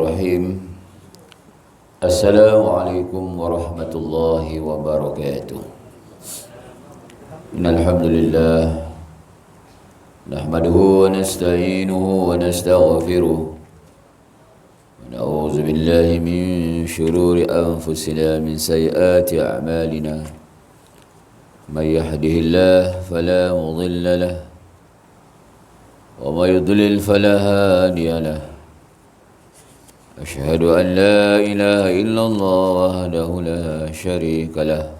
Bismillahirrahmanirrahim. Assalamualaikum warahmatullahi wabarakatuh. Innal hamdalillah nahmaduhu wa nasta'inuhu wa nastaghfiruh. Wa na'udzu billahi min shururi anfusina min sayyiati a'malina. May yahdihillahu fala mudilla lahu wa may yudlil fala hadiya lahu. أشهد أن لا إله إلا الله وحده لا شريك له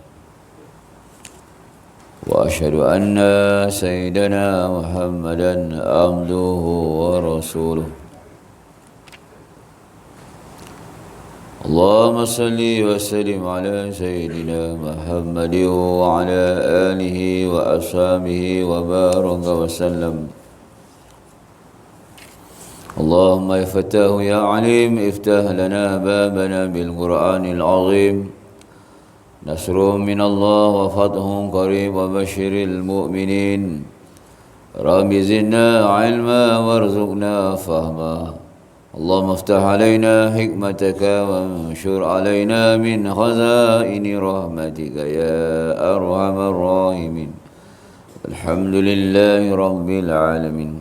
وأشهد أن سيدنا محمدا عبده ورسوله اللهم صل وسلم على سيدنا محمد وعلى آله وأصحابه وبارك وسلم اللهم يا فتاه يا عليم افتح لنا بابنا بالقرآن العظيم نصر من الله وفتح قريب وبشر المؤمنين رب زدنا علما وارزقنا فهما اللهم افتح علينا حكمتك وانشر علينا من خزائن رحمتك يا أرحم الراحمين الحمد لله رب العالمين.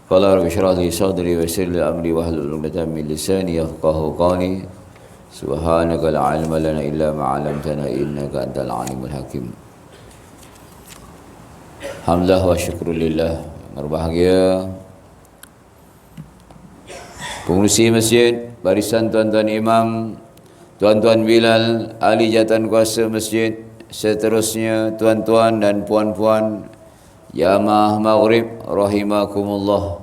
Qala rabbi shrah li sadri wa yassir li amri wahlul 'uqdatam min lisani yafqahu qawli. Subhanaka la 'ilma lana illa ma 'allamtana innaka antal 'alimul hakim. Hamdulillah wa syukrulillah. Berbahagia pengurusi masjid, barisan tuan-tuan imam, tuan-tuan Bilal, ahli jawatan kuasa masjid, seterusnya tuan-tuan dan puan-puan Jamaah Maghrib rahimakumullah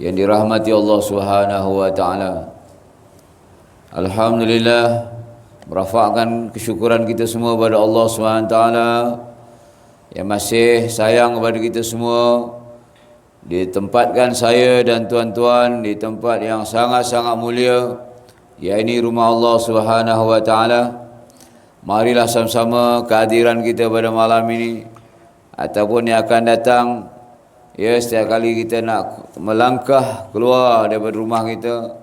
yang dirahmati Allah Subhanahu wa taala. Alhamdulillah, merafakkan kesyukuran kita semua kepada Allah Subhanahu wa taala yang masih sayang kepada kita semua, ditempatkan saya dan tuan-tuan di tempat yang sangat-sangat mulia, yaitu rumah Allah Subhanahu wa taala. Marilah sama-sama kehadiran kita pada malam ini ataupun yang akan datang, ya, setiap kali kita nak melangkah keluar daripada rumah kita,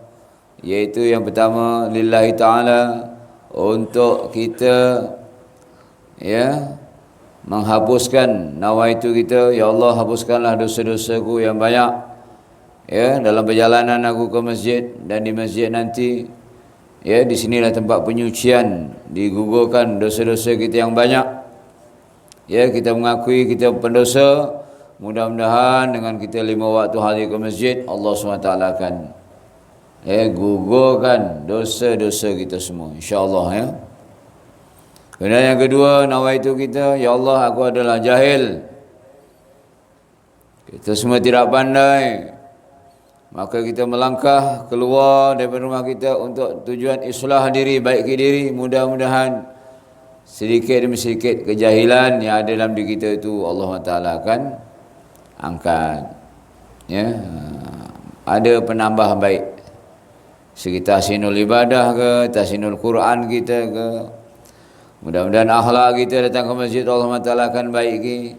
iaitu yang pertama lillahi ta'ala, untuk kita, ya, menghapuskan nawaitu kita. Ya Allah, hapuskanlah dosa-dosaku yang banyak, ya, dalam perjalanan aku ke masjid dan di masjid nanti, ya, di sinilah tempat penyucian, digugurkan dosa-dosa kita yang banyak. Ya, kita mengakui kita pendosa. Mudah-mudahan dengan kita 5 waktu hadir ke masjid, Allah SWT akan gugurkan dosa-dosa kita semua, insya-Allah, ya. Kemudian yang kedua, nawaitu kita, ya Allah, aku adalah jahil, kita semua tidak pandai, maka kita melangkah keluar daripada rumah kita untuk tujuan islah diri, baiki diri. Mudah-mudahan sedikit demi sedikit kejahilan yang ada dalam diri kita itu Allah Ta'ala akan angkat, ya. Ada penambah baik segi tahsinul ibadah ke, tahsinul Quran kita ke. Mudah-mudahan akhlak kita datang ke masjid Allah Ta'ala akan baiki.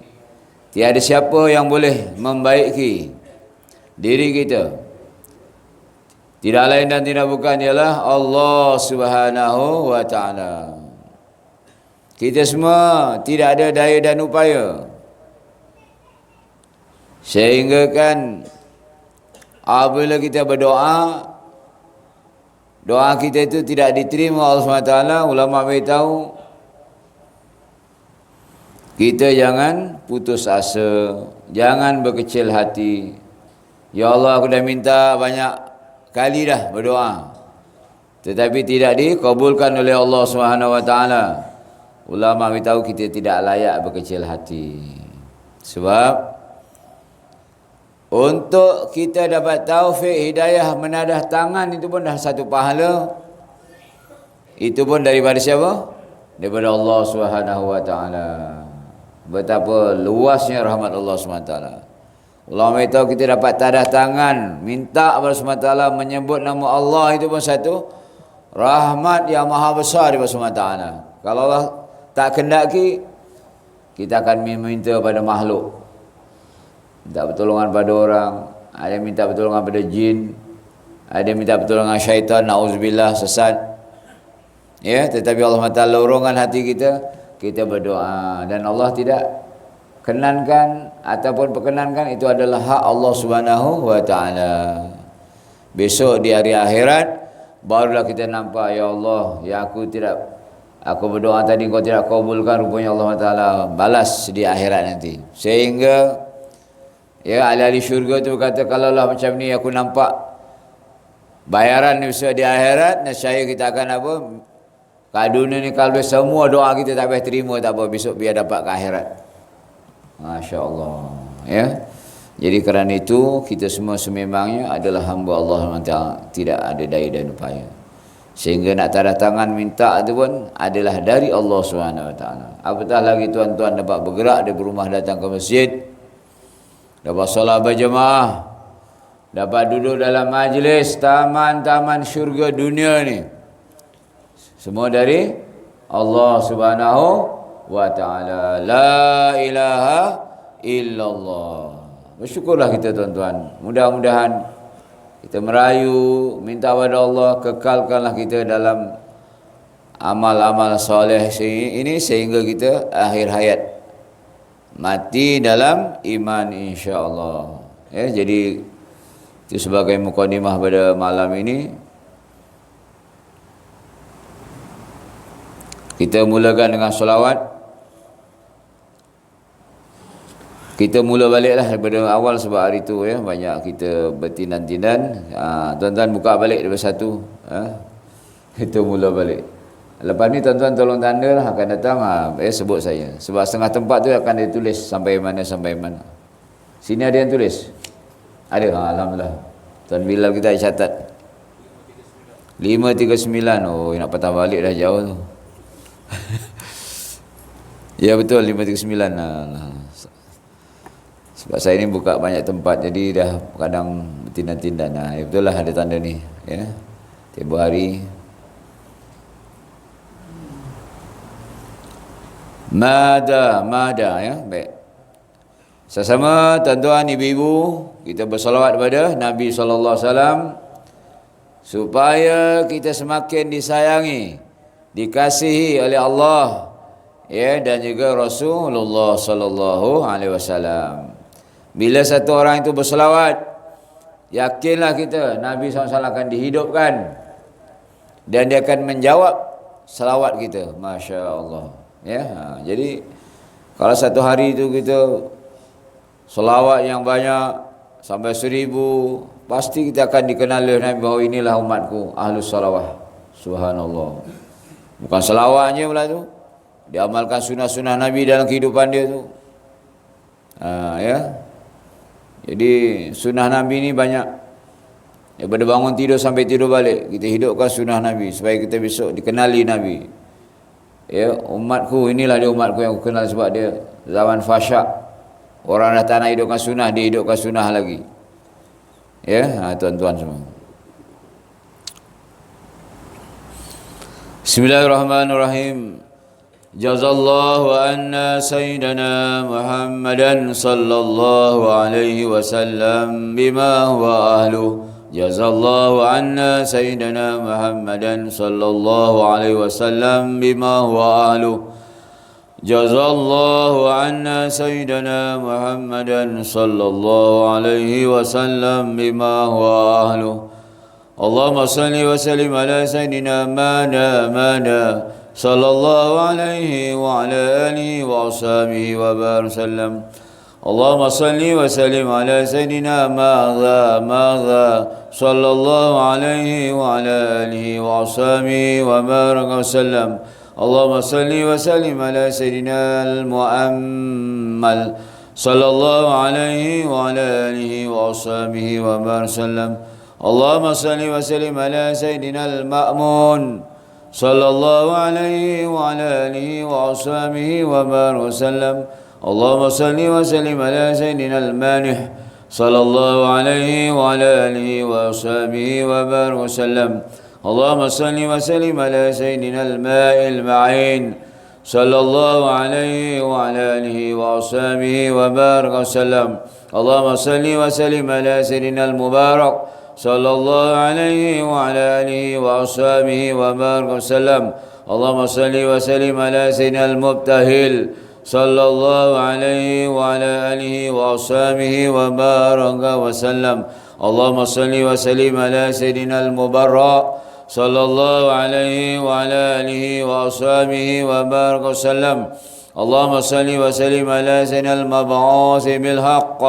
Tiada siapa yang boleh membaiki diri kita, tidak lain dan tidak bukan ialah Allah Subhanahu wa Ta'ala. Kita semua tidak ada daya dan upaya, sehingga kan apabila kita berdoa, doa kita itu tidak diterima Allah SWT. Ulama beritahu kita jangan putus asa, jangan berkecil hati. Ya Allah, aku dah minta banyak kali dah berdoa, tetapi tidak dikabulkan oleh Allah SWT. Ulama beritahu kita tidak layak berkecil hati. Sebab untuk kita dapat taufik hidayah menadah tangan itu pun dah satu pahala. Itu pun daripada siapa? Daripada Allah Subhanahu wa taala. Betapa luasnya rahmat Allah Subhanahu wa taala. Ulama beritahu kita dapat tadah tangan, minta kepada Allah Subhanahu wa taala, menyebut nama Allah, itu pun satu rahmat yang maha besar daripada Allah Subhanahu wa taala. Kalau Allah tak kendaki, kita akan meminta pada makhluk, minta pertolongan pada orang, ada minta pertolongan pada jin, ada minta pertolongan syaitan, na'udzubillah, sesat. Ya, tetapi Allah Taala lorongkan hati kita, kita berdoa, dan Allah tidak kenankan ataupun perkenankan, itu adalah hak Allah Subhanahu wa taala. Besok di hari akhirat barulah kita nampak, ya Allah, ya aku berdoa tadi kau tidak kabulkan, rupanya Allah Taala balas di akhirat nanti. Sehingga ya ahli syurga tu kata, kalaulah macam ni aku nampak bayaran ni besok di akhirat, nescaya kita akan apa? Kat dunia ni kalau semua doa kita tak payah terima, tak apa, besok biar dapat ke akhirat. Masya-Allah. Ya. Jadi kerana itu kita semua sememangnya adalah hamba Allah SWT, tidak ada daya dan upaya. Sehingga nak tanda tangan minta itu pun adalah dari Allah SWT. Apatah lagi tuan-tuan dapat bergerak dari rumah datang ke masjid, dapat solat berjemaah, dapat duduk dalam majlis taman-taman syurga dunia ni, semua dari Allah Subhanahu wa taala. La ilaha illallah. Bersyukurlah kita tuan-tuan. Mudah-mudahan kita merayu, minta kepada Allah, kekalkanlah kita dalam amal-amal soleh ini, sehingga kita akhir hayat mati dalam iman, insya-Allah. Ya, jadi itu sebagai mukadimah pada malam ini. Kita mulakan dengan solawat. Kita mula baliklah daripada awal, sebab hari tu ya banyak kita bertindan-tindan. Tuan-tuan buka balik daripada satu. Kita mula balik. Lepas ni tuan-tuan tolong tanda lah, akan datang sebut saya. Sebab setengah tempat tu akan ditulis sampai mana. Sini ada yang tulis? Ada, alhamdulillah. Tuan Bilal kita catat 539. Oh, nak patah balik dah jauh tu. Ya betul, 539. Sebab saya ni buka banyak tempat, jadi dah kadang tindan-tindan. Ya betul lah, ada tanda ni ya. Tiap hari. Mada ya. Baik. Sesama tuan-tuan, ibu-ibu, kita bersolawat kepada Nabi sallallahu alaihi wasallam supaya kita semakin disayangi, dikasihi oleh Allah ya, dan juga Rasulullah sallallahu alaihi wasallam. Bila satu orang itu berselawat, yakinlah kita Nabi SAW akan dihidupkan dan dia akan menjawab selawat kita. Masya Allah ya. Jadi kalau satu hari itu kita selawat yang banyak sampai 1000, pasti kita akan dikenal oleh Nabi bahawa inilah umatku ahlus salawah. Subhanallah. Bukan selawatnya pula tu, dia amalkan sunnah-sunnah Nabi dalam kehidupan dia tu. Ya. Jadi sunnah Nabi ni banyak. Daripada bangun tidur sampai tidur balik, kita hidupkan sunnah Nabi supaya kita besok dikenali Nabi. Ya, umatku, inilah dia umatku yang aku kenal, sebab dia zaman fasyak. Orang dah tak nak hidupkan sunnah, dia hidupkan sunnah lagi. Ya, tuan-tuan semua. Bismillahirrahmanirrahim. Jazallahu anna sayyidana Muhammadan sallallahu alaihi wasallam bima huwa ahlu. Jazallahu anna sayyidana Muhammadan sallallahu alaihi wasallam bima huwa ahlu. Jazallahu anna sayyidana Muhammadan sallallahu alaihi wasallam bima huwa ahlu. Allahumma salli wa sallim ala sayyidina mana sallallahu alaihi wa ala alihi wa ashabihi wa barik sallam. Allahumma salli wa sallim ala sayyidina madha sallallahu alaihi wa ala alihi wa ashabihi wa barik sallam. Allahumma salli wa sallim ala sayyidina al-mu'ammal sallallahu alaihi wa ala alihi wa ashabihi wa barik sallam. Allahumma salli wa sallim ala sayyidina al-ma'mun sallallahu alaihi wa ala alihi wa ashabihi wa barik sallam. Allahumma salli wa sallim ala sayyidina al-manih sallallahu alaihi wa ala alihi wa ashabihi wa barik sallam. Allahumma salli wa sallim ala sayyidina al-ma'il ma'in sallallahu alaihi wa ala alihi wa ashabihi wa barik sallam. Allahumma salli wa sallim ala sayyidina al-mubarak sallallahu alaihi wa ala alihi wa ashabihi wa barik wasallam. Allahumma salli wa sallim ala sayyidina al-mubtahil sallallahu alaihi wa ala alihi wa ashabihi wa barik wasallam. Allahumma salli wa sallim ala sayyidina al-mubarra sallallahu alaihi wa ala alihi wa ashabihi wa barik wasallam. Allahumma salli wa sallim ala sayyidina al-mab'uts bil haqq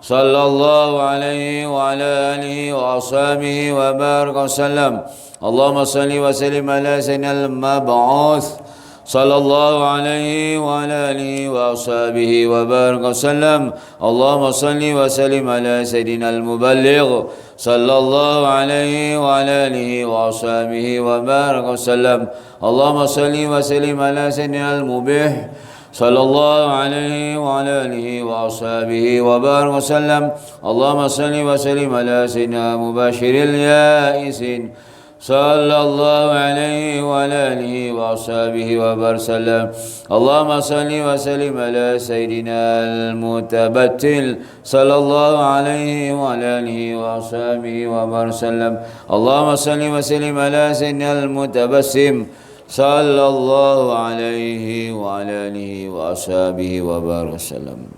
sallallahu alaihi wa ala alihi wa ashabihi wa barik wasallam. Allahumma salli wa sallim ala sayyidina al-mab'uts sallallahu alaihi wa ala alihi wa ashabihi wa barik wasallam. Allahumma salli wa sallim ala sayyidina al-muballigh sallallahu alaihi wa ala alihi wa ashabihi wa barik wasallam. Allahumma salli wa sallim ala sayyidina al-mubih sallallahu alaihi wa ala alihi wa ashabihi wa barik wasallam. Allahumma salli wa sallim ala sayyidina mubashiril ya'isin sallallahu alaihi wa ala alihi wa ashabihi wa barik wasallam. Allahumma salli wa sallim ala sayyidina al-mutabattil sallallahu alaihi wa ala alihi wa ashabihi wa barik wasallam. Allahumma salli wa sallim ala sayyidina al-mutabassim sallallahu alaihi wa ala alihi wa ashabihi wa barik wasallam.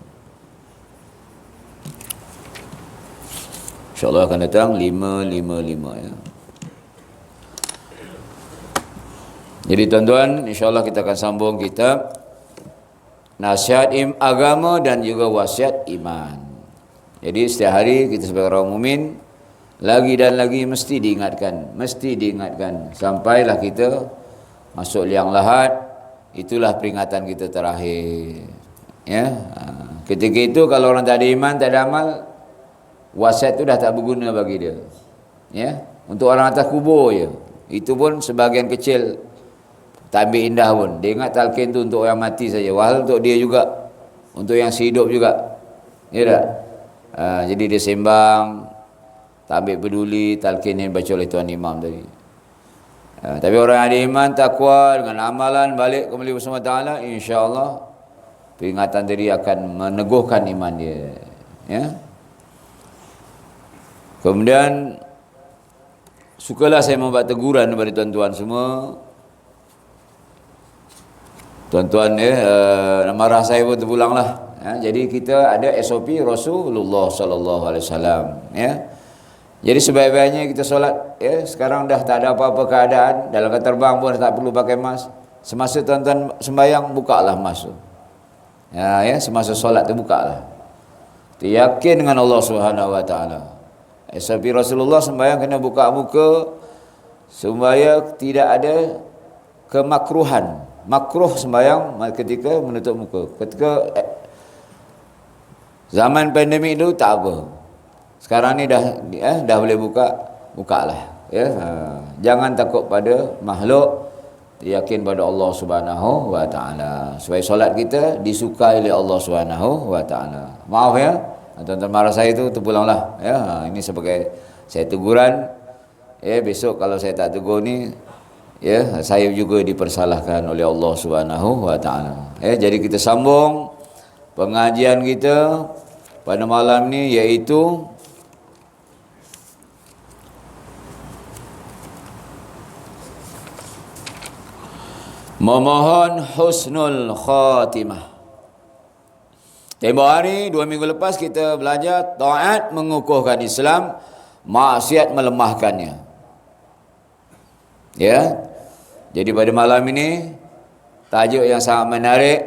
InsyaAllah akan datang 555 ya. Jadi tuan-tuan, insyaAllah kita akan sambung kitab nasihat agama dan juga wasiat iman. Jadi setiap hari kita sebagai orang mukmin lagi dan lagi mesti diingatkan sampailah kita masuk liang lahat. Itulah peringatan kita terakhir ya. Ketika itu kalau orang tak ada iman, tak ada amal, wasiat itu dah tak berguna bagi dia ya. Untuk orang atas kubur je, itu pun sebahagian kecil, tak ambil indah pun. Dia ingat talqin tu untuk orang mati saja, wahal untuk dia juga, untuk yang hidup juga ya tak? Jadi dia sembang, tak ambil peduli talqin yang baca oleh Tuan Imam tadi. Tapi orang yang ada iman, takwa dengan amalan balik kembali bersama Ta'ala, insya-Allah peringatan tadi akan meneguhkan iman dia ya. Kemudian sukalah saya membuat teguran kepada tuan-tuan semua. Tuan-tuan marah saya pun terpulanglah ya. Jadi kita ada SOP Rasulullah sallallahu alaihi wasallam ya. Jadi sebaik-baiknya kita solat ya. Sekarang dah tak ada apa-apa keadaan, dalam kapal terbang pun tak perlu pakai mask. Semasa tuan-tuan sembahyang, bukalah mask tu ya, semasa solat tu bukalah. Kita yakin dengan Allah Subhanahu wa taala. SOP Rasulullah sembahyang kena buka muka. Sembahyang tidak ada kemakruhan. Makruh sembahyang ketika menutup muka. Ketika zaman pandemik itu tak apa. Sekarang ni dah boleh bukalah ya. Jangan takut pada makhluk, yakin pada Allah Subhanahu wa taala. Supaya solat kita disukai oleh Allah Subhanahu wa taala. Maaf ya, tuan-tuan marah saya tu terpulanglah ya. Ini sebagai saya teguran ya. Besok kalau saya tak tegur ni ya, saya juga dipersalahkan oleh Allah Subhanahu wa taala. Ya, jadi kita sambung pengajian kita pada malam ni, iaitu memohon husnul khatimah. Tempoh hari 2 minggu lepas kita belajar taat mengukuhkan Islam, maksiat melemahkannya. Ya. Jadi pada malam ini tajuk yang sangat menarik,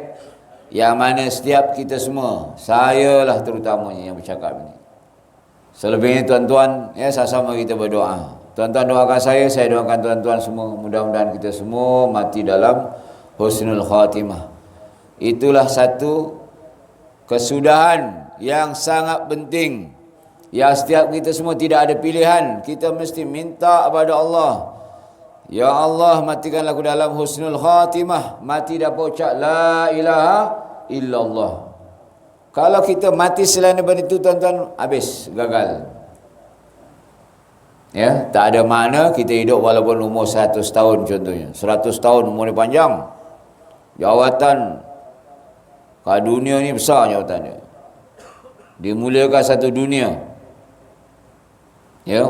yang mana setiap kita semua, saya lah terutamanya yang bercakap ini. Selebihnya tuan-tuan ya, sama-sama kita berdoa. Tuan-tuan doakan saya doakan tuan-tuan semua. Mudah-mudahan kita semua mati dalam husnul khatimah. Itulah satu kesudahan yang sangat penting, yang setiap kita semua tidak ada pilihan. Kita mesti minta kepada Allah, ya Allah, matikanlah aku dalam husnul khatimah. Mati dapat ucap la ilaha illallah. Kalau kita mati selain daripada itu, tuan-tuan, habis, gagal. Ya, tak ada makna kita hidup walaupun umur 100 tahun contohnya. 100 tahun umur ni panjang. Jawatan kat dunia ni besar jawatannya. Dimuliakan satu dunia. Ya.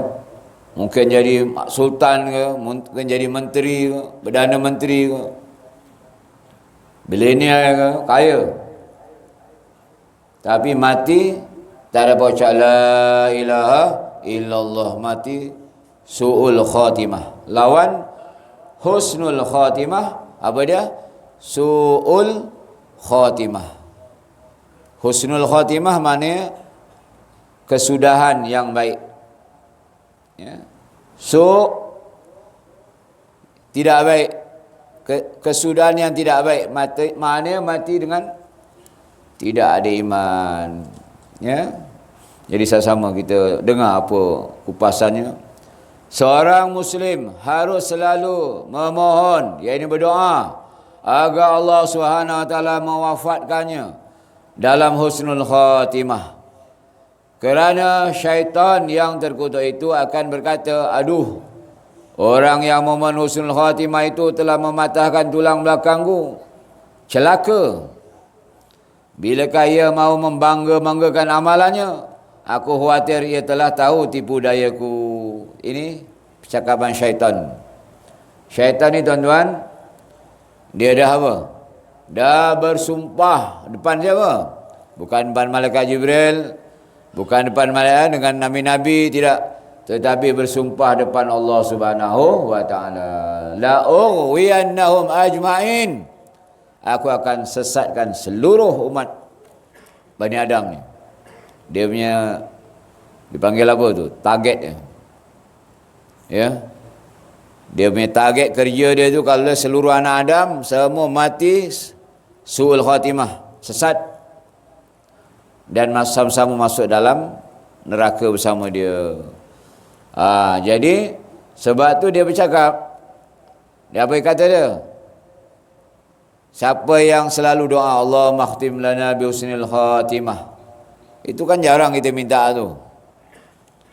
Mungkin jadi sultan ke, mungkin jadi menteri ke, perdana menteri ke, bilioner ke, kaya. Tapi mati tak ada baca la ilaha illallah, mati su'ul khatimah. Lawan husnul khatimah apa dia? Su'ul khatimah. Husnul khatimah maknanya kesudahan yang baik. Ya. Tidak baik, kesudahan yang tidak baik, maknanya mati dengan tidak ada iman. Ya. Jadi sama-sama kita dengar apa kupasannya. Seorang muslim harus selalu memohon, iaitu berdoa agar Allah Subhanahu wa taala mewafatkannya dalam husnul khatimah. Kerana syaitan yang terkutuk itu akan berkata, aduh, orang yang memohon husnul khatimah itu telah mematahkan tulang belakangku. Celaka. Bilakah ia mau membangga-banggakan amalannya? Aku khawatir ia telah tahu tipu dayaku. Ini percakapan syaitan. Syaitan ni tuan-tuan, dia dah apa? Dah bersumpah depan siapa? Bukan depan malaikat Jibril, bukan depan malaikat dengan nabi-nabi, tidak, tetapi bersumpah depan Allah Subhanahu wa taala. La ughwiyannahum ajma'in. Aku akan sesatkan seluruh umat Bani Adam ni. Dia punya dipanggil apa tu? Target dia. Ya. Dia punya target kerja dia tu kalau seluruh anak Adam semua mati su'ul khatimah, sesat, dan sama-sama masuk dalam neraka bersama dia. Jadi sebab tu dia bercakap, dia apa kata dia? Siapa yang selalu doa Allahumma khtim lana bi husnil khatimah, itu kan jarang kita minta tu.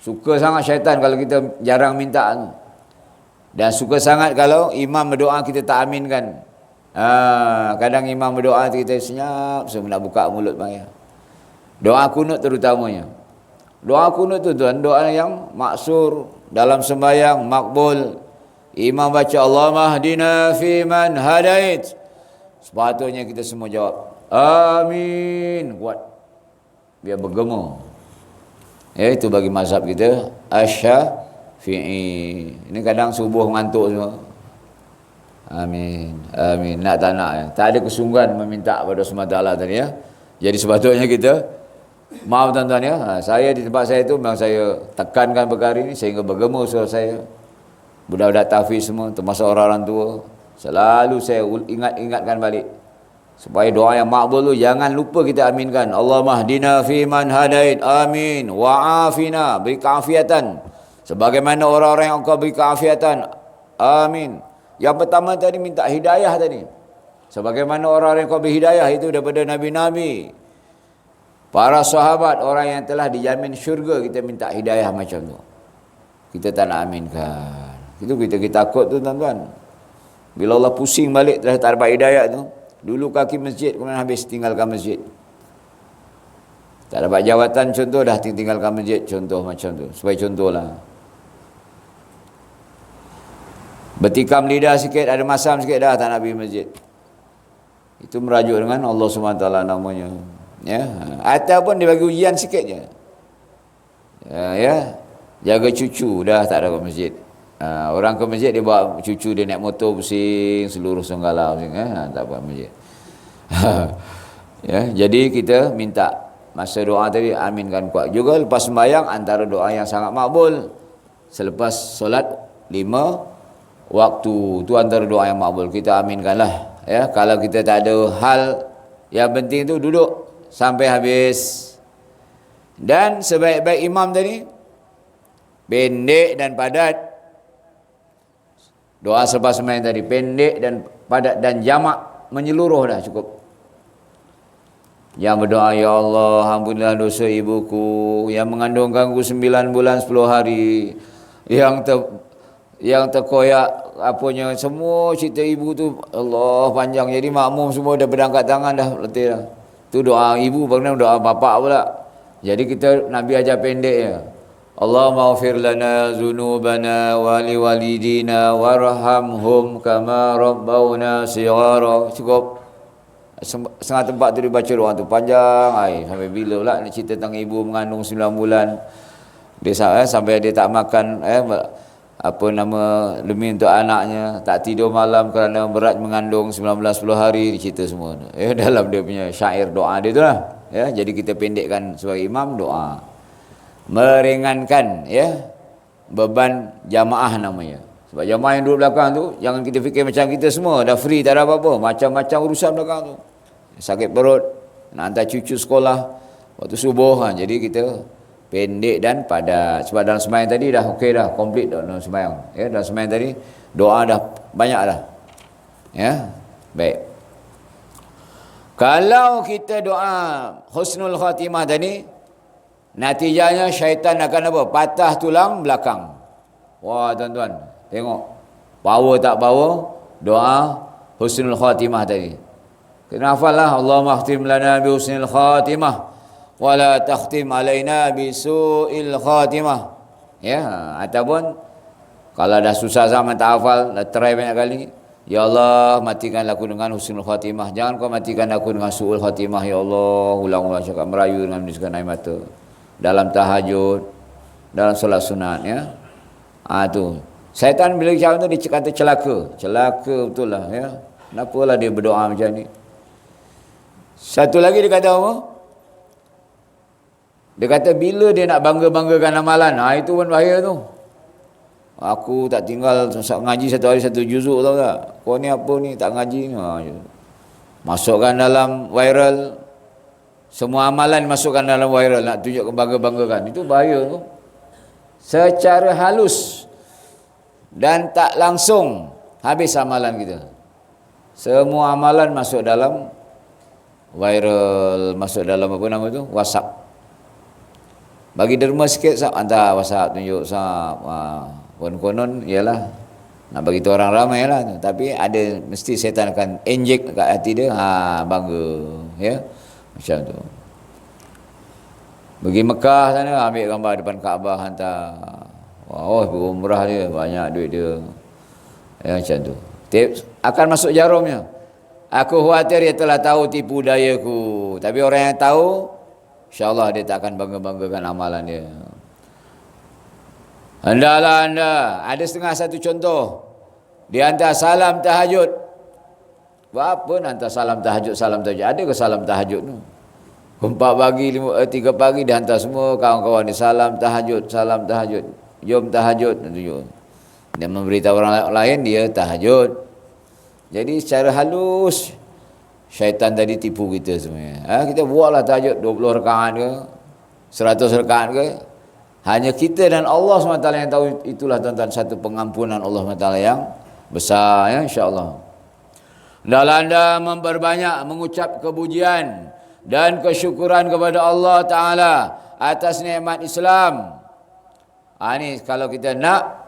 Suka sangat syaitan kalau kita jarang minta tu. Dan suka sangat kalau imam berdoa kita tak aminkan. Kadang imam berdoa kita senyap, semua nak buka mulut bang. Doa kunut terutamanya. Doa kunut tu tuan, doa yang maksur dalam sembahyang, makbul. Imam baca Allahumma hdina fi man hadait, sepatutnya kita semua jawab amin, kuat, biar bergema. Ya, itu bagi mazhab kita Asy-Syafi'i. Ini kadang subuh ngantuk semua. Amin, amin, nak tak nak ya. Tak ada kesungguhan meminta pada SWT tadi ya. Jadi sepatutnya kita, maaf tuan-tuan ya, saya di tempat saya itu memang saya tekankan perkara ini sehingga bergema suara saya. Budak-budak tahfiz semua, termasuk orang-orang tua, selalu saya ingatkan balik supaya doa yang makbul tu jangan lupa kita aminkan. Allahumma hdina fi man hadait, amin, wa'afina, beri keafiatan sebagaimana orang-orang yang engkau beri keafiatan, amin. Yang pertama tadi minta hidayah tadi, sebagaimana orang-orang yang engkau beri hidayah itu daripada nabi-nabi, para sahabat, orang yang telah dijamin syurga, kita minta hidayah macam tu. Kita tak nak aminkan. Itu kita takut tu tuan-tuan. Bila Allah pusing balik telah tak dapat hidayah tu, dulu kaki masjid, kemudian habis tinggalkan masjid. Tak dapat jawatan contoh, dah tinggalkan masjid, contoh macam tu. Sebagai contohlah. Bertikam lidah sikit, ada masam sikit, dah tak nak pergi masjid. Itu merajuk dengan Allah SWT namanya. Ya, ataupun dia bagi ujian sikit je. Ya, jaga cucu, dah tak ada ke masjid. Orang ke masjid dia bawa cucu dia naik motor pusing seluruh Songgala pusing, tak buat masjid. Ya, jadi kita minta masa doa tadi aminkan kuat. Juga lepas sembahyang antara doa yang sangat makbul selepas solat 5 waktu, tu antara doa yang makbul, kita aminkanlah ya. Kalau kita tak ada hal yang penting tu, duduk sampai habis. Dan sebaik-baik imam tadi pendek dan padat. Doa selepas sembahyang tadi pendek dan padat dan jamak menyeluruh dah cukup. Yang berdoa, ya Allah, ampunilah dosa ibuku yang mengandungkanku 9 bulan 10 hari, yang terkoyak apanya, semua cerita ibu tu Allah panjang. Jadi makmum semua dah berangkat tangan dah letih dah. Tu doa ibu, bagaimana doa bapak pula. Jadi kita Nabi ajar pendek je. Allahumma ighfir lana dhunubana wa liwalidina warhamhum kama rabbawna shighara. Cukup. Setengah tempat tu dibaca doa tu panjang sampai bila pula nak cerita tentang ibu mengandung 9 bulan. Dia sampai dia tak makan apa nama demi untuk anaknya, tak tidur malam kerana berat mengandung 19-10 hari, dicerita semua dalam dia punya syair doa dia tu lah. Jadi kita pendekkan sebagai imam doa meringankan beban jamaah namanya. Sebab jamaah yang duduk belakang tu jangan kita fikir macam kita semua dah free, tak ada apa-apa, macam-macam urusan belakang tu. Sakit perut, nak hantar cucu sekolah waktu subuh, jadi kita pendek dan padat. Sebab dalam sembahyang tadi dah okey dah, komplit dah dalam sembahyang. Dalam sembahyang tadi doa dah banyak dah. Baik. Kalau kita doa husnul khatimah tadi, natijahnya syaitan akan apa? Patah tulang belakang. Wah tuan-tuan, tengok power tak power doa husnul khatimah tadi. Kena hafallah, Allahumma khtim lana bi husnil khatimah wa la takhtim alaina bi su'il khatimah. Ataupun kalau dah susah zaman tak hafal, dah try banyak kali, ya Allah matikanlah aku dengan husnul khatimah, jangan kau matikan aku dengan su'ul khatimah ya Allah. Ulang-ulang cakap, merayu dengan meniskan air mata dalam tahajud, dalam solat sunat. Tu syaitan bila cakap tu dia kata celaka betul lah. Kenapalah dia berdoa macam ni. Satu lagi dia kata apa? Dia kata bila dia nak bangga-banggakan amalan, itu pun bahaya tu. Aku tak tinggal ngaji satu hari satu juzuk, tahu tak? Kau ni apa ni, tak ngaji ni. Masukkan dalam viral. Semua amalan masukkan dalam viral, nak tunjuk bangga-banggakan. Itu bahaya tu. Secara halus dan tak langsung habis amalan kita. Semua amalan masuk dalam viral, masuk dalam apa nama tu, WhatsApp. Bagi derma sikit sah, hantar WhatsApp tunjuk sah. Konon ialah nak bagi tu orang ramai lah. Tapi ada mesti syaitan akan injek kat hati dia, bangga, macam tu. Pergi Mekah sana, ambil gambar depan Kaabah, hantar. Umrah dia, banyak duit dia. Macam tu. Tips akan masuk jarumnya. Aku khawatir dia telah tahu tipu dayaku. Tapi orang yang tahu, insyaAllah dia tak akan bangga-banggakan amalan dia. Hendaklah anda, ada satu contoh. Dia hantar salam tahajud. Buat apa nak hantar salam tahajud? Ada ke salam tahajud tu? 4 pagi, 3 pagi dia hantar semua kawan-kawan dia salam tahajud. Jom tahajud. Dia memberitahu orang lain dia tahajud. Jadi secara halus syaitan tadi tipu kita sebenarnya. Kita buatlah tahajud 20 rakaat ke, 100 rakaat ke. Hanya kita dan Allah SWT yang tahu. Itulah tuan-tuan satu pengampunan Allah SWT yang besar, insya-Allah. Hendaklah anda memperbanyak mengucap kepujian dan kesyukuran kepada Allah Ta'ala atas nikmat Islam. Ini kalau kita nak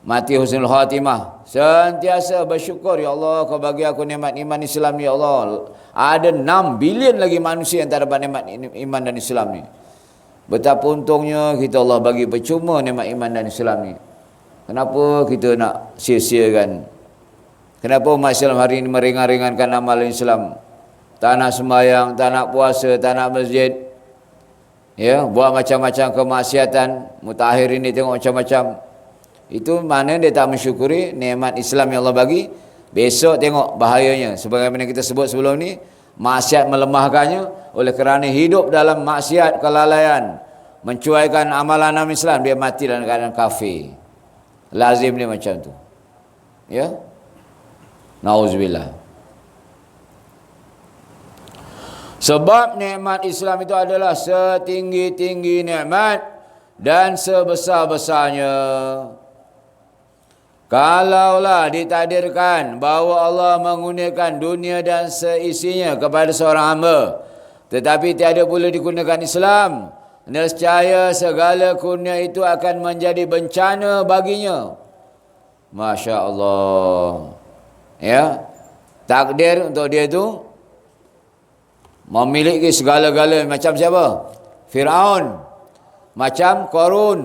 mati husnul khatimah, sentiasa bersyukur, ya Allah kau bagi aku nikmat iman Islam ni, ya Allah. Ada 6 bilion lagi manusia yang tak dapat nikmat iman dan Islam ni. Betapa untungnya kita Allah bagi percuma nikmat iman dan Islam ni. Kenapa kita nak sia-siakan? Kenapa umat Islam hari ini meringan-ringankan amalan Islam? Tak nak sembahyang, tak nak puasa, tak nak masjid. Buat macam-macam kemaksiatan. Mutakhir ini tengok macam-macam. Itu mana dia tak mensyukuri nikmat Islam yang Allah bagi. Besok tengok bahayanya. Sebagaimana kita sebut sebelum ni, maksiat melemahkannya. Oleh kerana hidup dalam maksiat, kelalaian, mencuaikan amalan Islam, dia mati dalam keadaan kafir. Lazim dia macam tu. Nauzubillah. Sebab nikmat Islam itu adalah setinggi-tinggi nikmat dan sebesar-besarnya. Kalaulah ditakdirkan bahawa Allah menggunakan dunia dan seisinya kepada seorang hamba, tetapi tiada pula digunakan Islam, nescaya segala kurnia itu akan menjadi bencana baginya. Masya Allah. Takdir untuk dia itu memiliki segala-gala. Macam siapa? Fir'aun. macam Qarun.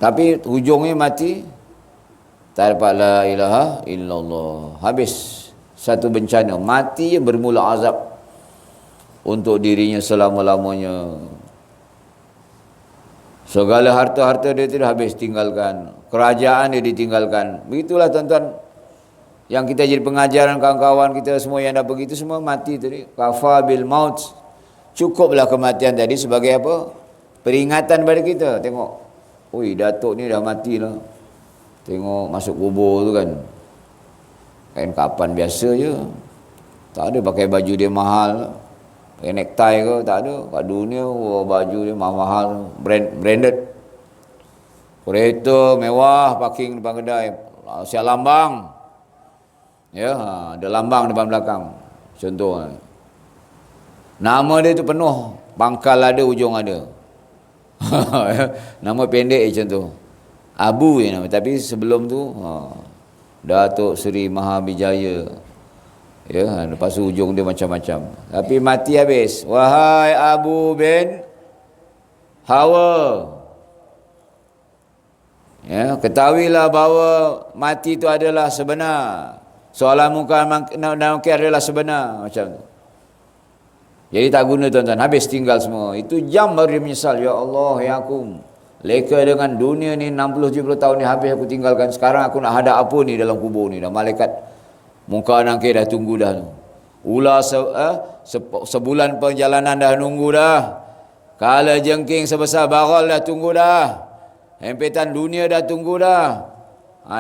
Tapi hujungnya mati tak dapat la ilaha illallah. Habis satu bencana, mati bermula azab untuk dirinya selama-lamanya. Segala harta-harta dia tidak habis tinggalkan, kerajaan dia ditinggalkan. Begitulah tuan-tuan, yang kita jadi pengajaran kawan-kawan kita semua yang dah begitu semua mati tadi. Kafa bil maut, cukuplah kematian tadi sebagai apa? Peringatan pada kita. Tengok, oi datuk ni dah mati lah. Tengok masuk kubur tu kan, kain kapan biasa je, tak ada pakai baju dia mahal, pakai necktie ke, tak ada. Kat dunia baju dia mahal-mahal, branded, kereta mewah, parking depan kedai, siap lambang ya, ada lambang depan belakang contoh. Nama dia tu penuh, pangkal ada, ujung ada. Nama pendek contoh Abu je nama, tapi sebelum tu Datuk Seri Mahabijaya ya, lepas tu ujung dia macam-macam, tapi mati habis. Wahai Abu bin Hawa, ya, ketahuilah bahawa mati itu adalah sebenar, soalan muka dan nakir adalah sebenar, macam tu. Jadi tak guna tuan-tuan, habis tinggal semua. Itu jam baru dia menyesal, ya Allah, ya aku leka dengan dunia ni 60-70 tahun ni habis aku tinggalkan. Sekarang aku nak hadap apa ni dalam kubur ni? Dah malaikat muka nangkir dah tunggu dah. Ular sebulan perjalanan dah nunggu dah. Kala jengking sebesar baral dah tunggu dah. Hempetan dunia dah tunggu dah.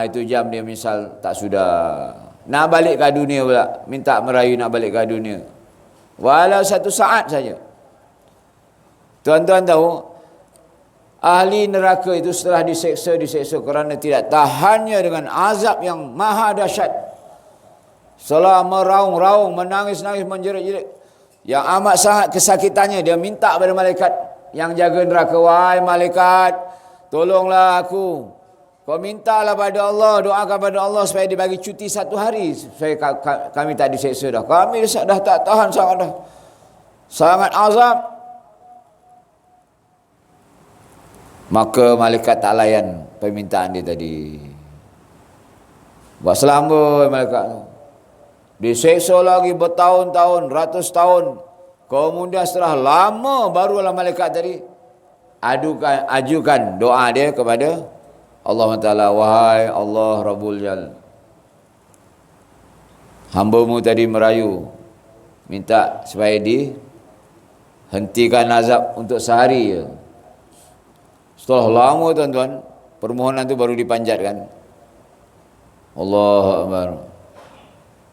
Itu jam dia menyesal, tak sudah. Nak balik ke dunia pula. Minta merayu nak balik ke dunia. Walau satu saat saja. Tuan-tuan tahu, ahli neraka itu setelah diseksa kerana tidak tahannya dengan azab yang maha dahsyat, setelah meraung-raung, menangis-nangis, menjerit-jerit yang amat sangat kesakitannya, dia minta pada malaikat yang jaga neraka, wahai malaikat, tolonglah aku. Kau mintalah pada Allah, doakan pada Allah supaya dia bagi cuti 1 hari supaya kami tak diseksa dah. Kami dah tak tahan sangat dah. Sangat azab. Maka malaikat tak layan permintaan dia tadi. Buat selamba malaikat tu. Diseksa lagi bertahun-tahun, ratus tahun. Kemudian setelah lama barulah malaikat tadi ajukan doa dia kepada Allah Ta'ala. Wahai Allah Rabbul Jal, hamba-Mu tadi merayu minta supaya dihentikan azab untuk sehari je. Setelah lama tuan-tuan, permohonan tu baru dipanjatkan. Allahu Akbar.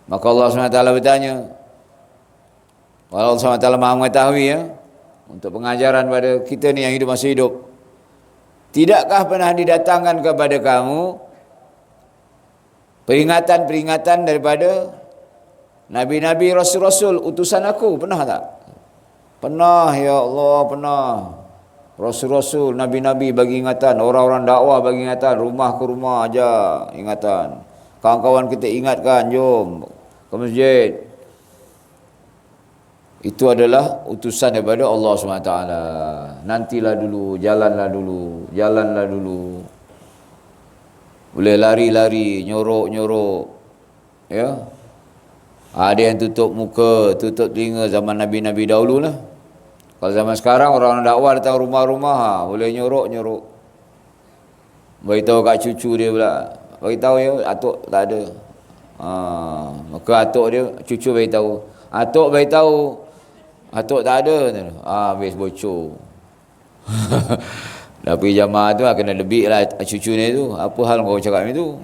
Maka Allah SWT bertanya, Allah SWT maha mengetahui ya, untuk pengajaran pada kita ni yang hidup masih hidup, tidakkah pernah didatangkan kepada kamu peringatan-peringatan daripada Nabi-Nabi, Rasul-Rasul, utusan aku? Pernah tak? Pernah ya Allah, pernah. Rasul-Rasul, Nabi-Nabi bagi ingatan, orang-orang dakwah bagi ingatan, rumah ke rumah aja ingatan. Kawan-kawan kita ingatkan, jom ke masjid. Itu adalah utusan daripada Allah SWT. Nantilah dulu, jalanlah dulu, jalanlah dulu. Boleh lari-lari, nyorok-nyorok. Ya. Ada yang tutup muka, tutup telinga zaman Nabi-Nabi dahulu lah. Kalau zaman sekarang orang dakwah datang rumah-rumah, boleh nyorok-nyorok. Beritahu kat cucu dia pula. Beritahu ya, atuk tak ada. Maka atuk dia, cucu beritahu. Atuk beritahu, atuk tak ada. Habis bocor. Tapi jamaah tu kena lebih lah cucu ni tu. Apa hal kau cakap ni tu?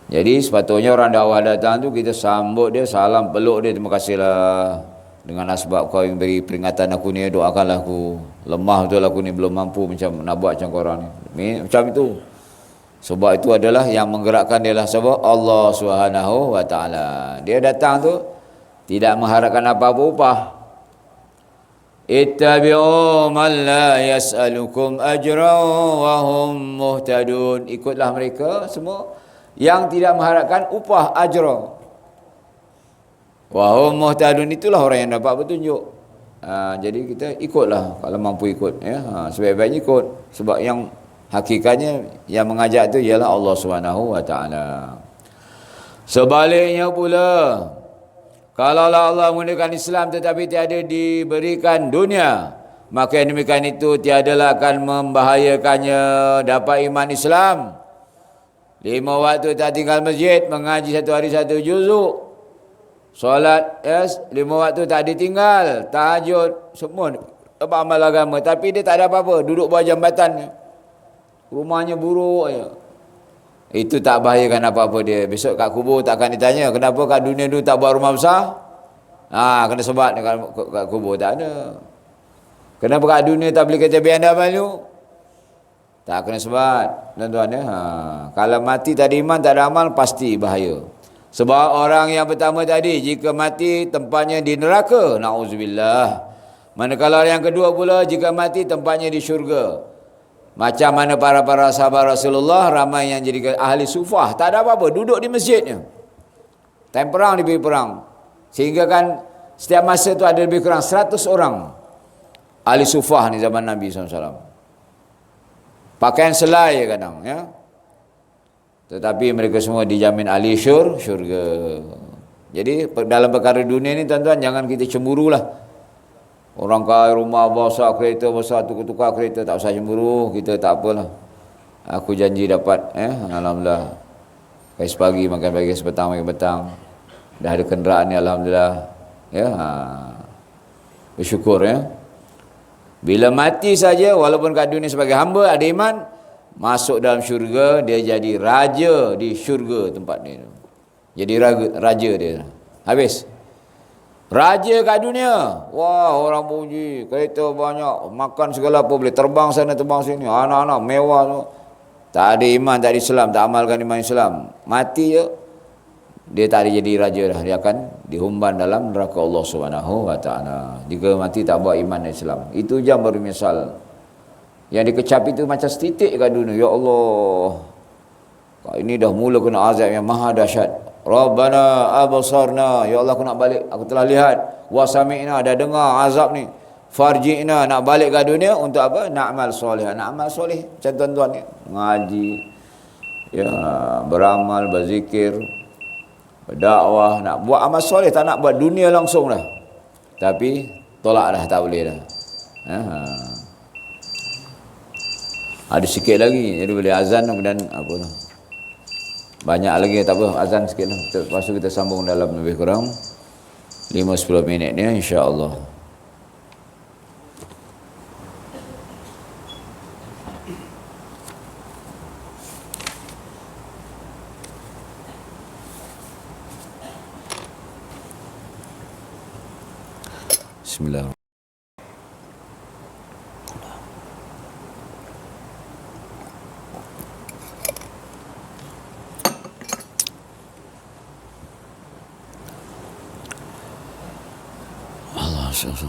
Jadi sepatutnya orang dakwah datang tu, kita sambut dia, salam, peluk dia, terima kasihlah. Dengan asbab kau yang beri peringatan aku ni, doakanlah aku. Lemah betul aku ni, belum mampu macam nak buat macam korang ni. Macam itu. Sebab itu adalah yang menggerakkan dia lah sebab Allah Subhanahu wa taala. Dia datang tu tidak mengharapkan apa-apa upah. Ittabi'u man la yas'alukum ajran wa hum muhtadun. Ikutlah mereka semua yang tidak mengharapkan upah, ajra. Wa hum muhtadun, itulah orang yang dapat petunjuk. Jadi kita ikutlah kalau mampu ikut, ya. Sebaik-baiknya ikut, sebab yang hakikatnya yang mengajak itu ialah Allah Subhanahu wa taala. Sebaliknya pula, kalaulah Allah menggunakan Islam tetapi tiada diberikan dunia, maka yang demikian itu tiadalah akan membahayakannya dapat iman Islam. 5 waktu tak tinggal masjid, mengaji 1 hari 1 juzuk, solat 5 waktu tak ditinggal, tahajud, semua apa amal agama, tapi dia tak ada apa-apa, duduk bawah jambatan, rumahnya buruk je. Itu tak bahayakan apa-apa dia. Besok kat kubur takkan ditanya, kenapa kat dunia dulu tak buat rumah besar? Kena sebat kat kubur, tak ada. Kenapa kat dunia tak beli kereta BMW? Tak kena sebat, tuan-tuan, ya. Kalau mati tak ada iman, tak ada amal, pasti bahaya. Sebab orang yang pertama tadi, jika mati tempatnya di neraka, na'udzubillah. Manakala yang kedua pula, jika mati tempatnya di syurga. Macam mana para sahabat Rasulullah, ramai yang jadi ahli sufah, tak ada apa-apa, duduk di masjidnya. Time perang dia pergi perang. Sehingga kan setiap masa tu ada lebih kurang 100 orang ahli sufah ni zaman Nabi SAW. Pakaian selai kadang, ya. Tetapi mereka semua dijamin ahli syurga. Jadi dalam perkara dunia ni, tuan-tuan, jangan kita cemburulah. Orang kaya rumah besar, kereta besar, tukar-tukar kereta, tak usah cemburu. Kita tak apalah. Aku janji dapat, alhamdulillah. Kais pagi makan pagi, petang makan petang. Dah ada kenderaan ni, alhamdulillah. Ya, bersyukur, ya. Bila mati saja, walaupun kat dunia sebagai hamba, ada iman, masuk dalam syurga, dia jadi raja di syurga tempat ni. Jadi raja dia. Habis. Raja kat dunia. Wah, orang puji, kereta banyak, makan segala apa, boleh terbang sana terbang sini, anak-anak mewah tu. Tak ada iman, tak ada Islam, tak amalkan iman Islam. Mati je, dia tak ada jadi raja dah. Dia akan dihumban dalam neraka Allah Subhanahu wa taala. Jika mati tak buat iman Islam. Itu jam baru misal. Yang dikecap itu macam setitik kat dunia. Ya Allah, ini dah mula kena azab yang maha dahsyat. Rabbana absarna, ya Allah aku nak balik, aku telah lihat. Wa sami'na, dah dengar azab ni. Farji'na, nak balik ke dunia untuk apa? Nak amal soleh. Nak amal soleh macam tuan-tuan ni, ngaji, ya, beramal, berzikir, berdakwah, nak buat amal soleh, tak nak buat dunia langsung dah. Tapi tolak dah, tak boleh dah. Ada sikit lagi, jadi boleh azan kemudian apa tu. Banyak lagi, tak apa, azan sikit lah. Lepas tu kita sambung dalam lebih kurang 5-10 minit ni, insya-Allah. Bismillah. Allah SWT.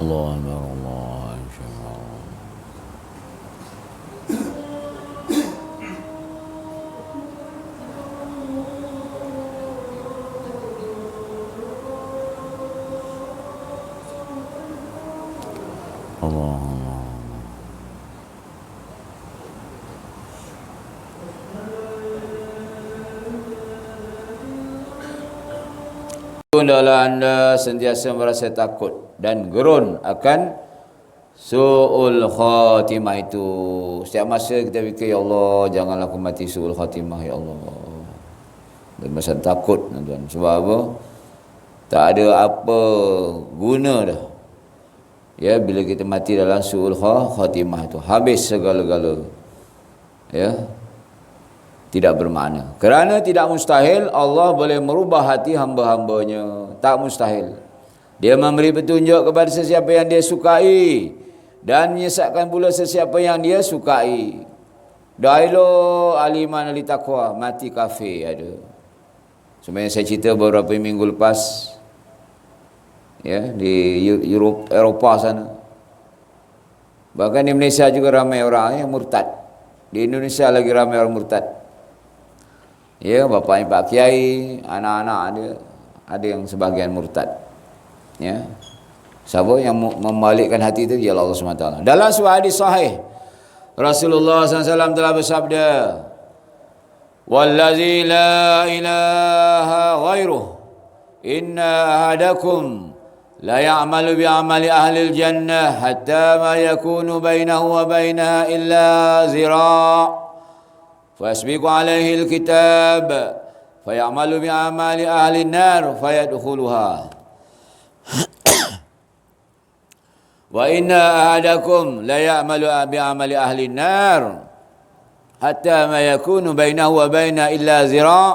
Allah Akbar, Allah Akbar. Allah. Hendaklah anda sentiasa merasa takut dan gerun akan su'ul khatimah itu. Setiap masa kita fikir, ya Allah, janganlah aku mati su'ul khatimah, ya Allah. Dan masa takut, tuan. Sebab apa? Tak ada apa guna dah. Ya, bila kita mati dalam su'ul khatimah itu, habis segala-gala. Ya. Tidak bermakna. Kerana tidak mustahil Allah boleh merubah hati hamba-hambanya. Tak mustahil. Dia memberi petunjuk kepada sesiapa yang dia sukai dan menyesatkan pula sesiapa yang dia sukai. Dailo aliman ali taqwa, mati kafir ada. Sebenarnya saya cerita beberapa minggu lepas, ya, di Eropah sana. Bahkan di Malaysia juga ramai orang yang murtad. Di Indonesia lagi ramai orang murtad. Ya, bapaknya Pak Kiai, anak-anak ada yang sebahagian murtad. Ya. Siapa yang membalikkan hati itu? Ialah Allah SWT. Dalam sebuah hadis sahih, Rasulullah SAW telah bersabda, "Wallazi la ilaha ghairuh, inna ahadakum la ya'malu bi'amali ahli al-jannah hatta ma yakunu bainahu wa bainaha illa zira'. فيسبق عليه الكتاب فيعمل بعمل أهل النار فيدخلها وإن أحدكم لا يعمل بعمل أهل النار حتى ما يكون بينه وبينها إلا ذراع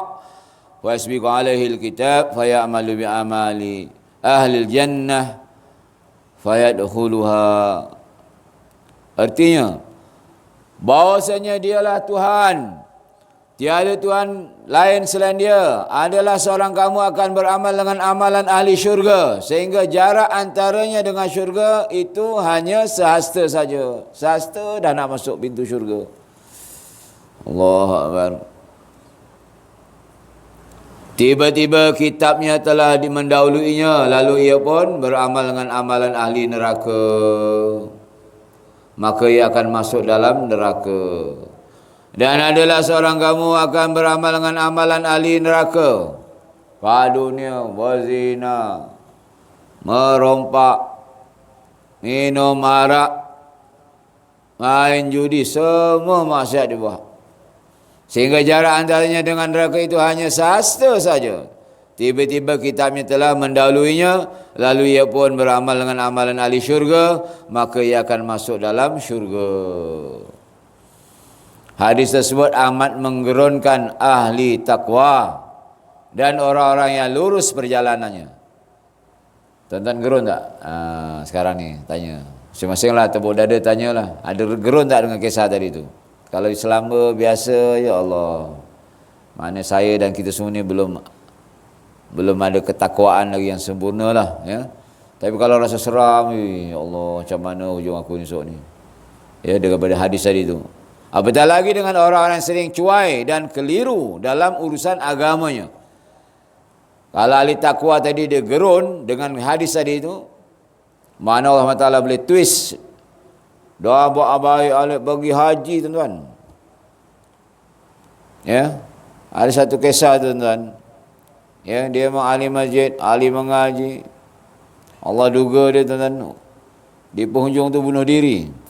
فيسبق عليه الكتاب فيعمل بعمل أهل الجنة فيدخلها." Artinya, bahwasanya dialah Tuhan, tiada Tuhan lain selain dia. Adalah seorang kamu akan beramal dengan amalan ahli syurga, sehingga jarak antaranya dengan syurga itu hanya sehasta saja. Sehasta dah nak masuk pintu syurga. Allahu Akbar. Tiba-tiba kitabnya telah mendahuluinya, lalu ia pun beramal dengan amalan ahli neraka, maka ia akan masuk dalam neraka. Dan adalah seorang kamu akan beramal dengan amalan ahli neraka, pada dunia berzina, merompak, minum arak, main judi, semua maksiat dia buat, sehingga jarak antaranya dengan neraka itu hanya sehasta saja. Tiba-tiba kitabnya telah mendahuluinya, lalu ia pun beramal dengan amalan ahli syurga, maka ia akan masuk dalam syurga. Hadis tersebut amat menggerunkan ahli takwa dan orang-orang yang lurus perjalanannya. Tuan-tuan gerun tak? Sekarang ni tanya. Masing-masing lah, tepuk dada tanyalah. Ada gerun tak dengan kisah tadi tu? Kalau selama biasa, ya Allah, mana saya dan kita semua ni belum ada ketakwaan lagi yang sempurna lah, ya. Tapi kalau rasa seram, ya Allah, macam mana hujung aku ni esok ni, ya, daripada hadis tadi tu. Apatah lagi dengan orang-orang yang sering cuai dan keliru dalam urusan agamanya. Kalau ahli takwa tadi dia gerun dengan hadis tadi itu, mana Allah Ta'ala boleh twist. Doa buat abai alik bagi haji, tuan-tuan. Ya, ada satu kisah, tuan-tuan. Ya, dia memang ahli masjid, ahli mengaji. Allah duga dia, tuan-tuan, di penghujung tu bunuh diri.